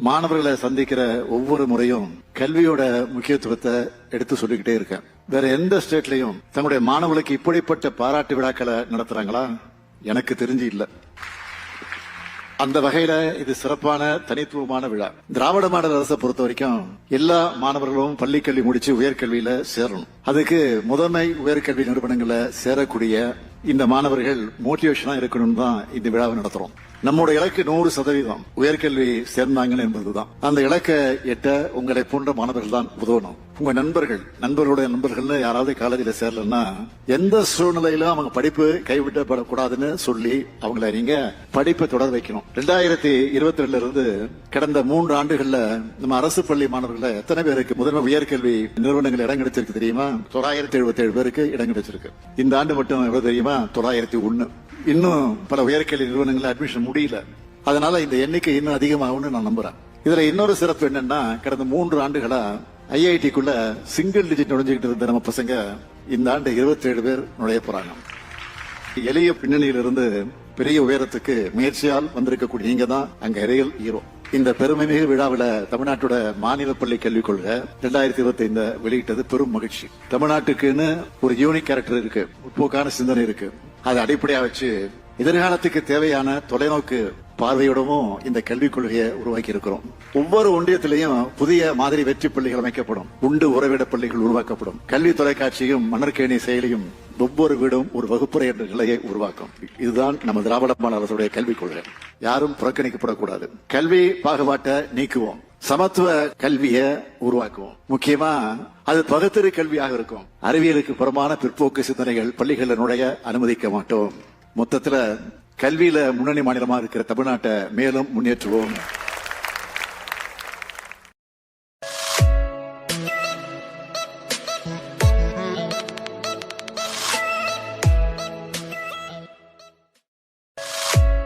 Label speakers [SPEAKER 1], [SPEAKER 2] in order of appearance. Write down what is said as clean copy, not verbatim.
[SPEAKER 1] மாணவர்களை சந்திக்கிற ஒவ்வொரு முறையும் கல்வியோட முக்கியத்துவத்தை எடுத்து சொல்லிக்கிட்டே இருக்கேன். வேற எந்த ஸ்டேட்லயும் தங்களுடைய மாணவர்களுக்கு இப்படிப்பட்ட பாராட்டு விழாக்களை நடத்துறாங்களா? எனக்கு தெரிஞ்சு இல்ல. அந்த வகையில இது சிறப்பான தனித்துவமான விழா. திராவிட மாடல் அரசை பொறுத்த வரைக்கும் எல்லா மாணவர்களும் பள்ளிக்கல்வி முடிச்சு உயர்கல்வியில சேரணும். அதுக்கு முதன்மை உயர்கல்வி நிறுவனங்களை சேரக்கூடிய இந்த மாணவர்கள் மோட்டிவேஷனா இருக்கணும் தான் இந்த விழாவை நடத்துறோம். நம்முடைய இலக்கு 100% உயர்கல்வி சேர்ந்தாங்க என்பதுதான். அந்த இலக்கை எட்ட உங்களை போன்ற மாணவர்கள் தான் உதவணும். உங்க நண்பர்களுடைய நண்பர்கள் யாராவது காலேஜில் சேரலன்னா எந்த சூழ்நிலையிலும் அவங்க படிப்பு கைவிட்டப்படக்கூடாதுன்னு சொல்லி அவங்களை நீங்க படிப்பை தொடர வைக்கணும். 2022 இருந்து கடந்த 3 ஆண்டுகள்ல நம்ம அரசு பள்ளி மாணவர்கள் எத்தனை பேருக்கு முதன்மை உயர்கல்வி நிறுவனங்கள் இடம் கிடைச்சிருக்கு தெரியுமா? 977 பேருக்கு இடம் கிடைச்சிருக்கு. இந்த ஆண்டு மட்டும் எவ்வளவு தெரியுமா? 901. இன்னும் பல உயர்கல்வி நிறுவனங்கள் அட்மிஷன் முடியல. அதனால இந்த எண்ணிக்கை இன்னும் அதிகமாகும்னு நான் நம்புறேன். இதுல இன்னொரு சிறப்பு என்னன்னா, கடந்த 3 ஆண்டுகளா ஐஐடிக்குள்ள சிங்கிள் டிஜிட் நுழைஞ்சுக்கிட்டு இருந்த நம்ம பசங்க இந்த ஆண்டு 27 பேர் நுழைய போறாங்க. எளிய பின்னணியிலிருந்து பெரிய உயரத்துக்கு முயற்சியால் வந்திருக்கக்கூடிய நீங்க தான் அங்க ரியல் ஹீரோ. இந்த பெருமைமிகு விழாவில தமிழ்நாட்டோட மாநில பள்ளி கல்விக் கொள்கை 2025 வெளியிட்டது பெரும் மகிழ்ச்சி. தமிழ்நாட்டுக்குன்னு ஒரு யூனிக் கேரக்டர் இருக்கு, முற்போக்கான சிந்தனை இருக்கு. அதை அடிப்படையா வச்சு எதிர்காலத்துக்கு தேவையான தொலைநோக்கு பார்வையோடவும் இந்த கல்விக் கொள்கையை உருவாக்கி இருக்கிறோம். ஒவ்வொரு ஒன்றியத்திலையும் புதிய மாதிரி வெற்றி பள்ளிகள் அமைக்கப்படும். உண்டு உறவிட பள்ளிகள் உருவாக்கப்படும். கல்வி தொலைக்காட்சியும் மணற்கேணி செயலியும் ஒவ்வொரு வீடும் ஒரு வகுப்பறை என்ற நிலையை உருவாக்கும். இதுதான் நம்ம திராவிட மாடல் அரசுடைய கல்விக் கொள்கை. யாரும் புறக்கணிக்கப்படக்கூடாது. கல்வி பாகுபாட்டை நீக்குவோம். சமத்துவ கல்வியை உருவாக்குவோம். முக்கியமா அது பகுத்தறி கல்வியாக இருக்கும். அறிவியலுக்கு புறமான பிற்போக்கு சிந்தனைகள் பள்ளிகளில் நுழைய அனுமதிக்க மாட்டோம். மொத்தத்துல கல்வியில முன்னணி மாநிலமா இருக்கிற தமிழ்நாட்டை மேலும் முன்னேற்றுவோம்.